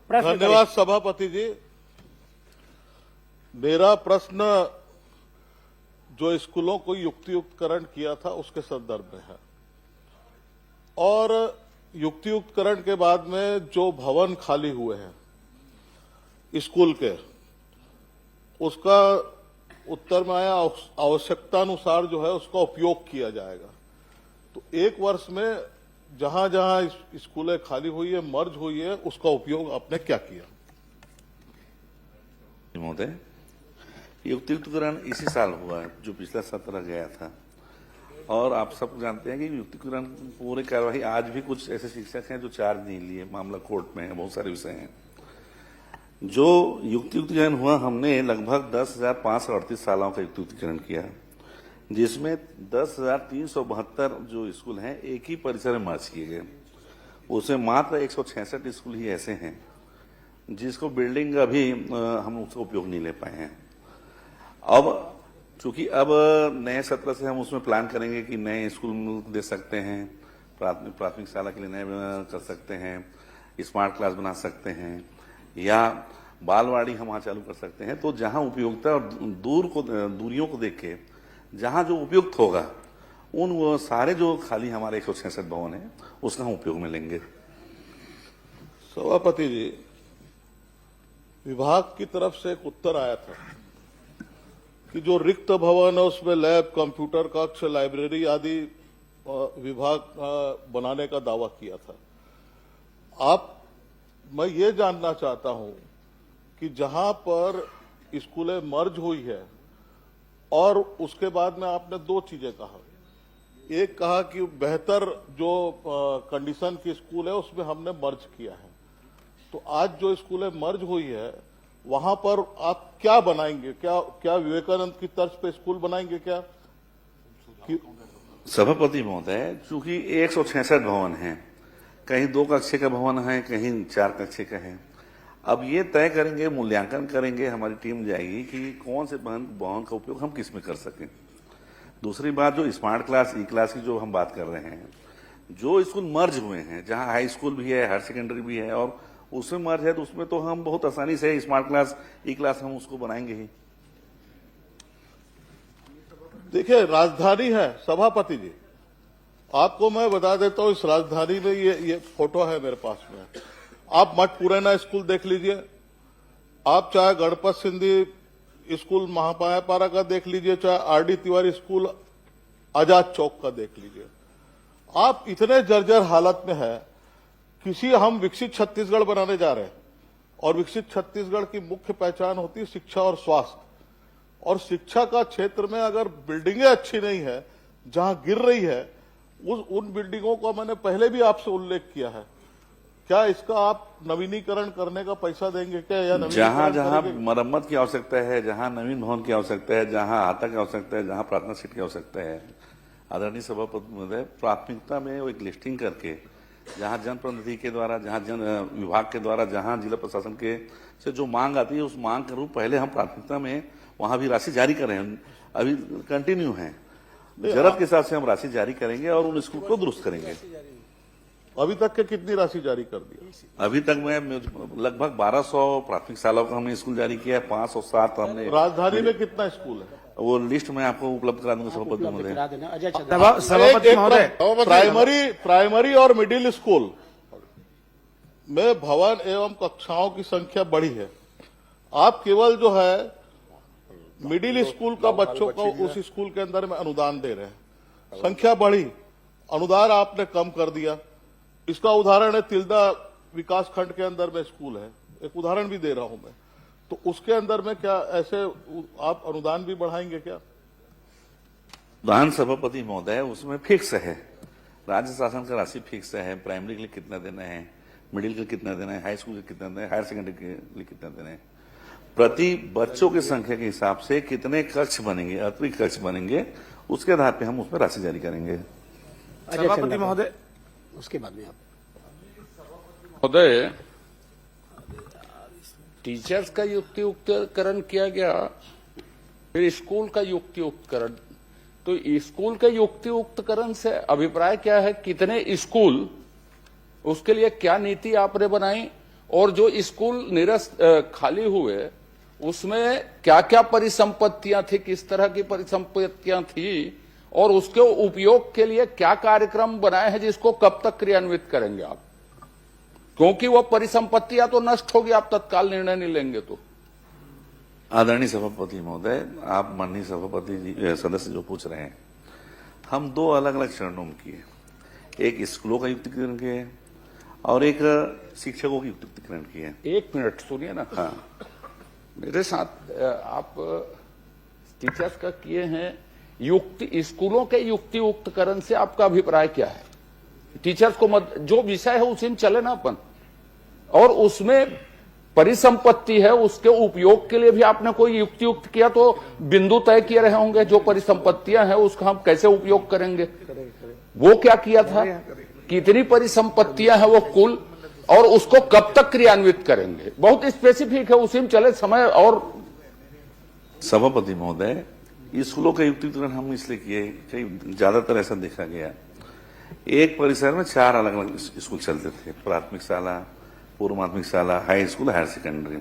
धन्यवाद सभापति जी। मेरा प्रश्न जो स्कूलों को युक्तियुक्तकरण किया था उसके संदर्भ में है, और युक्तियुक्तकरण के बाद में जो भवन खाली हुए हैं स्कूल के, उसका उत्तर में आया आवश्यकता अनुसार जो है उसका उपयोग किया जाएगा। तो एक वर्ष में जहां जहां स्कूलें खाली हुई है, मर्ज हुई है, उसका उपयोग आपने क्या किया? महोदय, युक्तियुक्तकरण इसी साल हुआ है जो पिछला सत्र गया था, और आप सब जानते हैं कि युक्तियुक्तकरण पूरी कार्यवाही आज भी कुछ ऐसे शिक्षक हैं जो चार्ज नहीं लिए, मामला कोर्ट में है, बहुत सारे विषय हैं। जो युक्तियुक्तकरण हुआ, हमने लगभग 10,538 शालाओं का युक्तियुक्तकरण किया, जिसमें 10,372 जो स्कूल हैं एक ही परिसर में मर्ज किए गए। उसमें मात्र 166 स्कूल ही ऐसे हैं जिसको बिल्डिंग अभी हम उसका उपयोग नहीं ले पाए हैं। अब चूंकि अब नए सत्र से हम उसमें प्लान करेंगे कि नए स्कूल दे सकते हैं, प्राथमिक शाला के लिए नए कर सकते हैं, स्मार्ट क्लास बना सकते हैं, या बालवाड़ी हम वहां चालू कर सकते हैं। तो जहां उपयोगिता और दूरियों को देख के जहां जो उपयुक्त होगा, उन वो सारे जो खाली हमारे 166 भवन है उसका हम उपयोग में लेंगे। सभापति जी, विभाग की तरफ से एक उत्तर आया था कि जो रिक्त भवन है उसमें लैब, कंप्यूटर कक्ष, लाइब्रेरी आदि विभाग बनाने का दावा किया था। मैं ये जानना चाहता हूं कि जहां पर स्कूलें मर्ज हुई है, और उसके बाद में आपने दो चीजें कहा। एक कहा कि बेहतर जो कंडीशन की स्कूल है उसमें हमने मर्ज किया है। तो आज जो स्कूलें मर्ज हुई है वहां पर आप क्या बनाएंगे? क्या विवेकानंद की तर्ज पे स्कूल बनाएंगे क्या? सभापति महोदय, चूंकि 166 भवन हैं, कहीं 2 कक्षे का भवन है, कहीं 4 कक्षे का है। अब ये तय करेंगे, मूल्यांकन करेंगे, हमारी टीम जाएगी कि कौन से भवन का उपयोग हम किस में कर सकें। दूसरी बात, जो स्मार्ट क्लास, ई क्लास की जो हम बात कर रहे हैं, जो स्कूल मर्ज हुए हैं, जहां हाई स्कूल भी है, हायर सेकेंडरी भी है, और उसमें मर्ज है, तो उसमें तो हम बहुत आसानी से स्मार्ट क्लास, ई क्लास हम उसको बनाएंगे ही। देखिए, राजधानी है सभापति जी, आपको मैं बता देता हूं, इस राजधानी में ये फोटो है मेरे पास में। आप मठपुरैना स्कूल देख लीजिए, आप चाहे गणपत सिंधी स्कूल महापारा का देख लीजिए, चाहे आरडी तिवारी स्कूल आजाद चौक का देख लीजिए। आप इतने जर्जर हालत में है। हम विकसित छत्तीसगढ़ बनाने जा रहे हैं, और विकसित छत्तीसगढ़ की मुख्य पहचान होती है शिक्षा और स्वास्थ्य। और शिक्षा का क्षेत्र में अगर बिल्डिंगें अच्छी नहीं है, जहां गिर रही है, उन बिल्डिंगों का मैंने पहले भी आपसे उल्लेख किया है। क्या इसका आप नवीनीकरण करने का पैसा देंगे क्या? या जहां जहां मरम्मत की आवश्यकता है, जहां नवीन भवन की आवश्यकता है, जहां हाता की आवश्यकता है, जहां प्रार्थना सीट की आवश्यकता है, आदरणीय सभापति महोदय, प्राथमिकता में वो एक लिस्टिंग करके, जहां जनप्रतिनिधि के द्वारा, जहां विभाग के द्वारा, जहां जिला प्रशासन के से जो मांग आती है, उस मांग के रूप पहले हम प्राथमिकता में वहां भी राशि जारी कर रहे हैं, अभी कंटिन्यू है। जरूरत के हिसाब से हम राशि जारी करेंगे और उन स्कूल को दुरुस्त करेंगे। अभी तक के कितनी राशि जारी कर दी? अभी तक में लगभग 1200 प्राथमिक शालाओं का हमने स्कूल जारी किया है, 507 हमने। राजधानी में कितना स्कूल है? वो लिस्ट में आपको उपलब्ध करा दूंगा सभापति महोदय। सभापति महोदय, प्राइमरी और मिडिल स्कूल में भवन एवं कक्षाओं की संख्या बढ़ी है। आप केवल जो है मिडिल स्कूल का बच्चों को उस स्कूल के अंदर में अनुदान दे रहे हैं, संख्या बढ़ी, अनुदान आपने कम कर दिया। इसका उदाहरण है तिल्दा विकास खंड के अंदर में स्कूल है, एक उदाहरण भी दे रहा हूं मैं। तो उसके अंदर में क्या ऐसे आप अनुदान भी बढ़ाएंगे क्या? प्रधान सभापति महोदय, उसमें फिक्स है, राज्य शासन का राशि फिक्स है। प्राइमरी के लिए कितना देना है, मिडिल के लिए कितना देना है, हाई स्कूल के कितना देना है, हायर सेकेंडरी के लिए कितना देना है, प्रति बच्चों की संख्या के हिसाब से कितने कक्ष बनेंगे, अतिरिक्त कक्ष बनेंगे, उसके आधार पर हम उसमें राशि जारी करेंगे। सभापति महोदय, उसके बाद में आप महोदय, टीचर्स का युक्तियुक्तकरण किया गया, फिर स्कूल का युक्तियुक्तकरण। तो स्कूल के युक्तियुक्तकरण से अभिप्राय क्या है? कितने स्कूल, उसके लिए क्या नीति आपने बनाई, और जो स्कूल निरस्त खाली हुए उसमें क्या क्या परिसंपत्तियां थी, किस तरह की परिसंपत्तियां थी और उसके उपयोग के लिए क्या कार्यक्रम बनाए हैं जिसको कब तक क्रियान्वित करेंगे आप? क्योंकि वो परिसंपत्तियां तो नष्ट होगी, आप तत्काल निर्णय नहीं लेंगे तो। आदरणीय सभापति महोदय, आप माननीय सभापति जी सदस्य जो पूछ रहे हैं, हम दो अलग अलग चरणों में किए, एक स्कूलों का युक्तिकरण किए और एक शिक्षकों की युक्तिकरण किए। एक मिनट सुनिए ना। हाँ, मेरे साथ आप टीचर्स का किए हैं, स्कूलों के युक्तिकरण से आपका अभिप्राय क्या है? टीचर्स को जो विषय है उसी में चले ना अपन, और उसमें परिसंपत्ति है उसके उपयोग के लिए भी आपने कोई युक्त किया तो बिंदु तय किए रहे होंगे, जो परिसंपत्तियां हैं उसका हम कैसे उपयोग करेंगे, वो क्या किया था, कितनी परिसंपत्तियां हैं वो कुल, और उसको कब तक क्रियान्वित करेंगे, बहुत स्पेसिफिक है, उसी में चले समय। और सभापति महोदय, स्कूलों का युक्तिकरण हम इसलिए किए कि ज्यादातर ऐसा देखा गया, एक परिसर में 4 अलग अलग स्कूल चलते थे, प्राथमिक शाला, पूर्व माध्यमिक शाला, हाई स्कूल, हायर सेकेंडरी।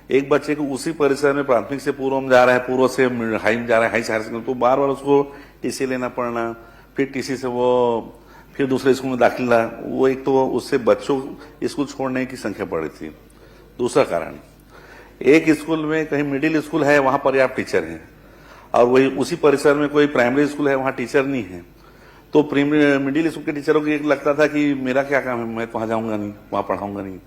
एक बच्चे को उसी परिसर में प्राथमिक से पूर्व में जा रहा है, पूर्व से हाई में जा रहा है, हाई से हायर सेकेंडरी, तो बार बार उसको टीसी लेना पड़ना, फिर टीसी से वो फिर दूसरे स्कूल में दाखिला, वो एक तो उससे बच्चों स्कूल छोड़ने की संख्या बढ़ी थी। दूसरा कारण, एक स्कूल में कहीं मिडिल स्कूल है, वहां पर्याप्त टीचर हैं, और वही उसी परिसर में कोई प्राइमरी स्कूल है, वहां टीचर नहीं है, तो मिडिल स्कूल के टीचरों को एक लगता था कि मेरा क्या काम है, मैं तो वहां जाऊंगा नहीं, वहां पढ़ाऊंगा नहीं।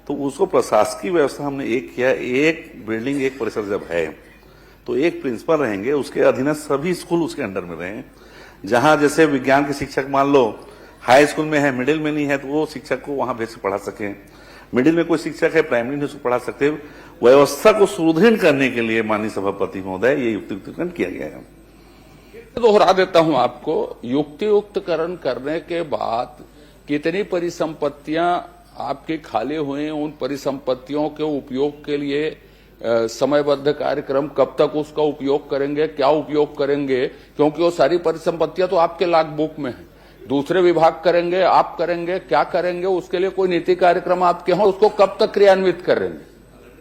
तो उसको प्रशासकीय व्यवस्था हमने एक किया, एक बिल्डिंग एक परिसर जब है तो एक प्रिंसिपल रहेंगे, उसके अधीनस्थ सभी स्कूल उसके अंडर में रहें। जहां जैसे विज्ञान के शिक्षक मान लो हाई स्कूल में है, मिडिल में नहीं है, तो वो शिक्षक को वहां भेज पढ़ा सके, मिडिल में कोई शिक्षक है प्राइमरी में उसको पढ़ा सकते। व्यवस्था को सुदृढ़ करने के लिए माननीय सभापति महोदय ये युक्तिकरण किया गया है। दोहरा देता हूं आपको, युक्तिकरण करने के बाद कितनी परिसंपत्तियां आपकी खाली हुई, उन परिसंपत्तियों के उपयोग के लिए समयबद्ध कार्यक्रम, कब तक उसका उपयोग करेंगे, क्या उपयोग करेंगे, क्योंकि वो सारी परिसंपत्तियां तो आपके लॉग बुक में है, दूसरे विभाग करेंगे, आप करेंगे, क्या करेंगे, उसके लिए कोई नीति कार्यक्रम आपके हों, उसको कब तक क्रियान्वित करेंगे?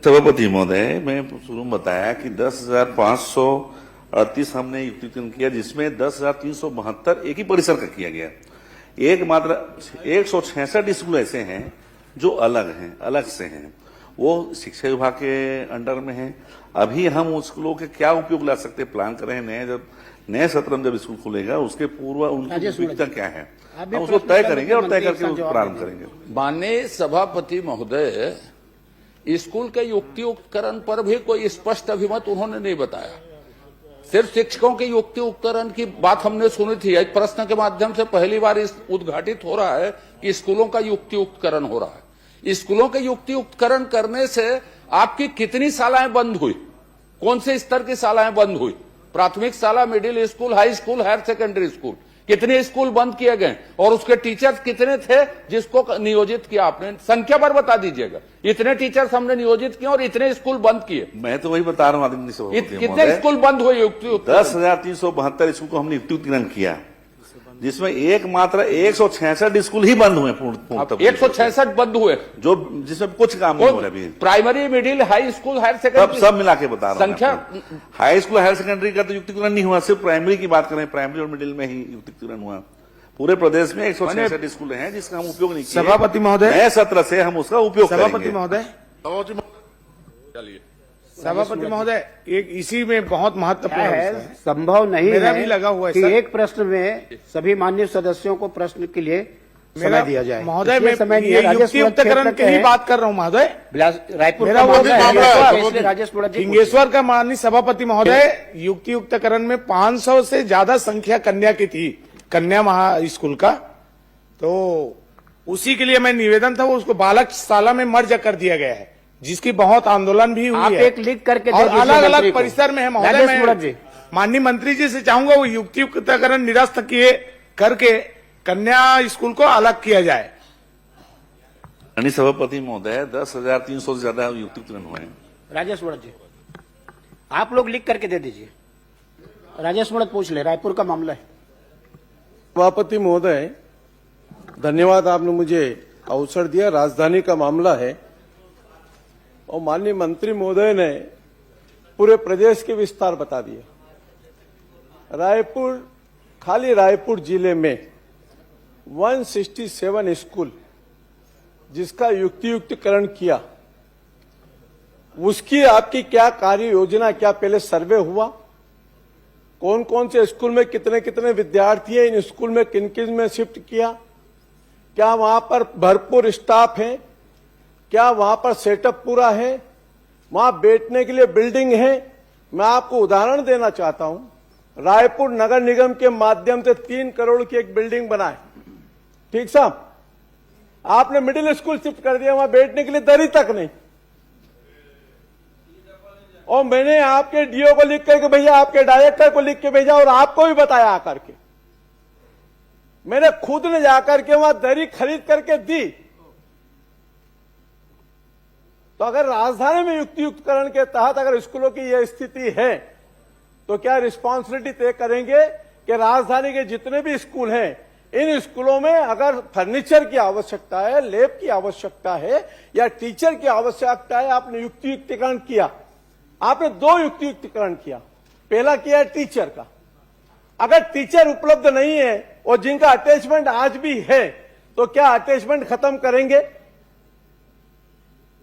सभापति महोदय, मैं शुरू में बताया कि 10,538 हमने युक्तिकरण किया, जिसमें 10,372 एक ही परिसर का किया गया। एक मात्र 166 स्कूल ऐसे हैं जो अलग हैं, अलग से हैं, वो शिक्षा विभाग के अंडर में है। अभी हम उस स्कूलों के क्या उपयोग ला सकते प्लान कर रहे हैं, जब नए सत्र में जब स्कूल खुलेगा उसके पूर्व उनकी उपयोगिता क्या है हम उसको तय करेंगे और तय करके उसको प्रारंभ करेंगे। माननीय सभापति महोदय, स्कूल के युक्तिकरण पर भी कोई स्पष्ट अभिमत उन्होंने नहीं बताया, सिर्फ शिक्षकों के युक्तिकरण की बात हमने सुनी थी। एक प्रश्न के माध्यम से पहली बार उद्घाटित हो रहा है कि स्कूलों का युक्तिकरण हो रहा है। स्कूलों के युक्तिकरण करने से आपकी कितनी शालाएं बंद हुई, कौन से स्तर की शालाएं बंद हुई, प्राथमिक शाला, middle school, high school, higher secondary school, कितने स्कूल बंद किए गए और उसके टीचर्स कितने थे जिसको नियोजित किया आपने, संख्या पर बता दीजिएगा। इतने टीचर्स हमने नियोजित किए और इतने स्कूल बंद किए। मैं तो वही बता रहा हूँ, कितने स्कूल बंद हुए युक्तिकरण? 10,372 स्कूल को हमने युक्तिकरण किया, जिसमें एक मात्र 166 स्कूल ही बंद हुए। 166 बंद हुए जो जिसमें कुछ काम नहीं हो रहा अभी। Primary, middle, high school, higher secondary सब मिला के बता रहा हूं संख्या। हाई स्कूल, हायर सेकेंडरी का तो युक्तिकरण नहीं हुआ, सिर्फ प्राइमरी की बात करें, प्राइमरी और मिडिल में ही युक्तिकरण हुआ। पूरे प्रदेश में 166 स्कूल हैं जिसका हम उपयोग नहीं किए। सभापति महोदय, नए सत्र से हम उसका उपयोग करेंगे। सभापति महोदय, चलिए सभापति महोदय, एक इसी में बहुत महत्वपूर्ण है, संभव नहीं मेरा है भी लगा हुआ है कि सर। एक प्रश्न में सभी माननीय सदस्यों को प्रश्न के लिए समय दिया जाए। महोदय, इसलिए मैं समय नहीं ये है। राजेश युक्तिकरण की ही बात कर रहा हूँ महोदय। रायपुर मेरा का वो मामला मामला है, है, इसलिए राजेश मुड़ा जी हिंगेश्वर का माननीय सभापति महोदय, युक्तिकरण में 500 से ज्यादा संख्या कन्या की थी, कन्या महा स्कूल का, तो उसी के लिए मैं निवेदन था, वो उसको बालक शाला में मर्ज कर दिया गया है, जिसकी बहुत आंदोलन भी हुई आप है। एक लिख करके दे और दीजिए अलग मंत्री अलग को। परिसर में है महोदय। राजेश मुड़ा जी, मैं माननीय मंत्री जी से चाहूंगा वो युक्तिकरण निरस्त किए करके कन्या स्कूल को अलग किया जाए। माननीय सभापति महोदय, 10,300 से ज्यादा युक्तिकरण हुए हैं। राजेश मुड़ा जी, आप लोग लिख करके दे दीजिए। राजेश मुड़ा पूछ ले, रायपुर का मामला है। सभापति महोदय, धन्यवाद, आपने मुझे अवसर दिया। राजधानी का मामला है और माननीय मंत्री महोदय ने पूरे प्रदेश के विस्तार बता दिया। रायपुर, खाली रायपुर जिले में 167 स्कूल जिसका युक्तियुक्तकरण किया, उसकी आपकी क्या कार्य योजना, क्या पहले सर्वे हुआ? कौन कौन से स्कूल में कितने कितने विद्यार्थी हैं, इन स्कूल में किन किन में शिफ्ट किया? क्या वहां पर भरपूर स्टाफ है? क्या वहां पर सेटअप पूरा है? वहां बैठने के लिए बिल्डिंग है? मैं आपको उदाहरण देना चाहता हूं। रायपुर नगर निगम के माध्यम से 3 करोड़ की एक बिल्डिंग बनाए, ठीक साहब, आपने मिडिल स्कूल शिफ्ट कर दिया, वहां बैठने के लिए दरी तक नहीं। और मैंने आपके डीओ को लिख करके भैया, आपके डायरेक्टर को लिख के भेजा और आपको भी बताया आकर के। मैंने खुद ने जाकर के वहां दरी खरीद करके दी। तो अगर राजधानी में युक्तियुक्तकरण के तहत अगर स्कूलों की यह स्थिति है, तो क्या रिस्पॉन्सिबिलिटी तय करेंगे कि राजधानी के जितने भी स्कूल हैं, इन स्कूलों में अगर फर्नीचर की आवश्यकता है, लैब की आवश्यकता है या टीचर की आवश्यकता है, आपने युक्तियुक्तकरण किया। आपने 2 युक्तियुक्तकरण किया। पहला किया टीचर का। अगर टीचर उपलब्ध नहीं है और जिनका अटैचमेंट आज भी है, तो क्या अटैचमेंट खत्म करेंगे?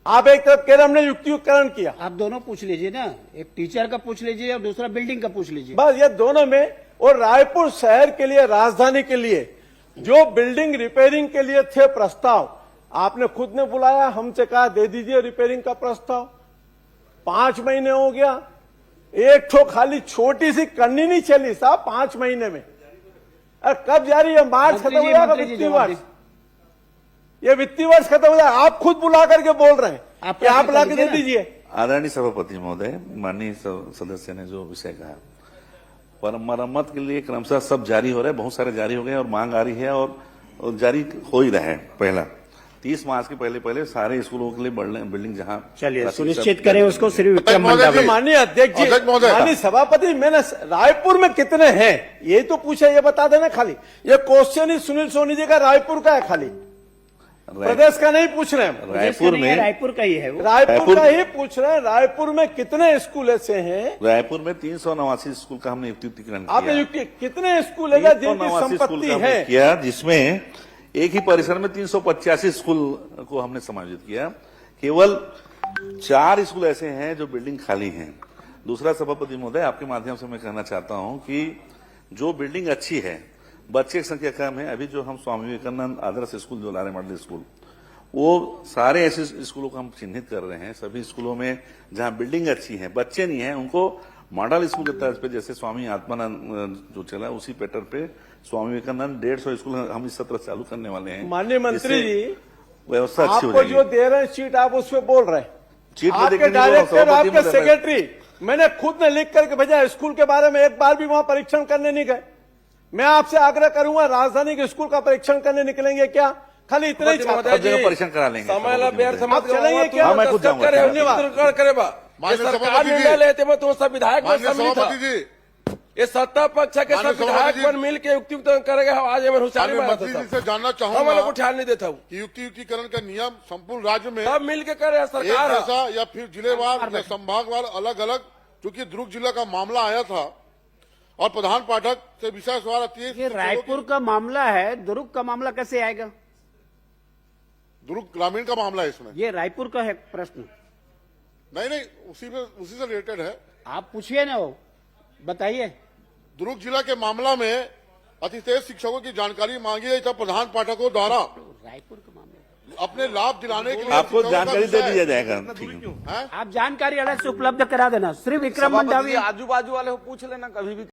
आप एक तरफ कह रहे हमने युक्तियुक्तकरण किया, आप दोनों पूछ लीजिए ना, एक टीचर का पूछ लीजिए और दूसरा बिल्डिंग का पूछ लीजिए। बस ये दोनों में। और रायपुर शहर के लिए, राजधानी के लिए जो बिल्डिंग रिपेयरिंग के लिए थे प्रस्ताव, आपने खुद ने बुलाया, हमसे कहा दे दीजिए रिपेयरिंग का प्रस्ताव। 5 महीने हो गया, एक ठो खाली छोटी सी कन्नी नहीं चली साहब 5 महीने में। अरे कब जारी है? मार्च खत्म हो जाएगा वित्तीय वर्ष, ये वित्तीय वर्ष खत्म हो जाएगा। आप खुद बुला करके बोल रहे हैं कि आप ला के दे दीजिए। आदरणीय सभापति महोदय, माननीय सदस्य ने जो विषय कहा, पर मरम्मत के लिए क्रमशः सब जारी हो रहे हैं, बहुत सारे जारी हो गए और मांग आ रही है और जारी हो ही रहा है। पहला 30 मार्च के पहले सारे स्कूलों के लिए बिल्डिंग जहां चलिए सुनिश्चित करें उसको। श्री विक्रम मंडावी। माननीय अध्यक्ष जी, माननीय सभापति, मैंने रायपुर में कितने हैं ये तो पूछा, ये बता देना। खाली ये क्वेश्चन ही सुनील सोनी जी का रायपुर का है, खाली प्रदेश का नहीं पूछ रहे हैं। रायपुर में, रायपुर का ही है वो। रायपुर का ही पूछ रहे हैं। रायपुर में कितने स्कूल ऐसे हैं? रायपुर में 389 स्कूल का हमने युक्तियुक्तकरण किया। आपने कितने स्कूल है जिनकी संपत्ति है? किया, जिसमें एक ही परिसर में 385 स्कूल को हमने समायोजित किया। केवल 4 स्कूल ऐसे हैं जो बिल्डिंग खाली हैं। दूसरा सभापति महोदय, आपके माध्यम से मैं कहना चाहता हूं कि जो बिल्डिंग अच्छी है, बच्चे की संख्या कम है। अभी जो हम स्वामी विवेकानंद आदर्श स्कूल, जो लारे मॉडल स्कूल, वो सारे ऐसे स्कूलों को हम चिन्हित कर रहे हैं। सभी स्कूलों में जहां बिल्डिंग अच्छी है, बच्चे नहीं है, उनको मॉडल स्कूल के तर्ज पे, जैसे स्वामी आत्मानंद जो चला उसी पैटर्न पे स्वामी विवेकानंद 150 स्कूल हम इस सत्र चालू करने वाले हैं। माननीय मंत्री जी, व्यवस्था अच्छी हो आपको जाएगी। जो दे रहे हैं सीट, आप उस पर बोल रहे हैं। चीट में आपके देखने डायरेक्टर, आपके सेक्रेटरी, मैंने खुद ने लिख करके भेजा। स्कूल के बारे में एक बार भी वहां परीक्षण करने नहीं गए। मैं आपसे आग्रह करूंगा, राजधानी के स्कूल का परीक्षण करने निकलेंगे क्या? खाली इतना ही चाहता हूं। परीक्षण करा लेंगे। समय व्यर्थ मत चलेंगे क्या? हाँ, मैं खुद जाऊंगा। धन्यवाद। करे बा माननीय सरकार सभापति जी, निर्णय लेते में तो सब विधायक में माननीय सम्मिलित सभापति था। जी, ये सत्ता पक्ष के सब माननीय विधायक सभापति जी, मिल के युक्तियुक्त करेगा। आज मैं होशियारी माननीय मारता मंत्री जी था, से जानना हम चाहूंगा लोग को ख्याल नहीं देता हूँ। कि युक्तियुक्तिकरण का नियम संपूर्ण राज्य में सब मिल के करे एक सरकार। जैसा या फिर जिलेवार या संभागवार अलग अलग, क्योंकि दुर्ग जिला का मामला आया था और प्रधान पाठक से विषय सवाल आती है। ये रायपुर का मामला है, दुर्ग का मामला कैसे आएगा? दुर्ग ग्रामीण का मामला है इसमें। ये रायपुर का है प्रश्न। नहीं, उसी से रिलेटेड है। आप पूछिए ना, वो बताइए। दुर्ग जिला के मामला में अतिशय शिक्षकों की जानकारी मांगी गई तब प्रधान पाठकों द्वारा रायपुर का मामला अपने लाभ दिलाने के लिए आपको शिक्षकों का जानकारी दे विषय दिया जाएगा। ठीक है। है। आप जानकारी अलग से उपलब्ध करा देना। श्री विक्रम मंडावी। आजू बाजू वाले को पूछ लेना कभी भी।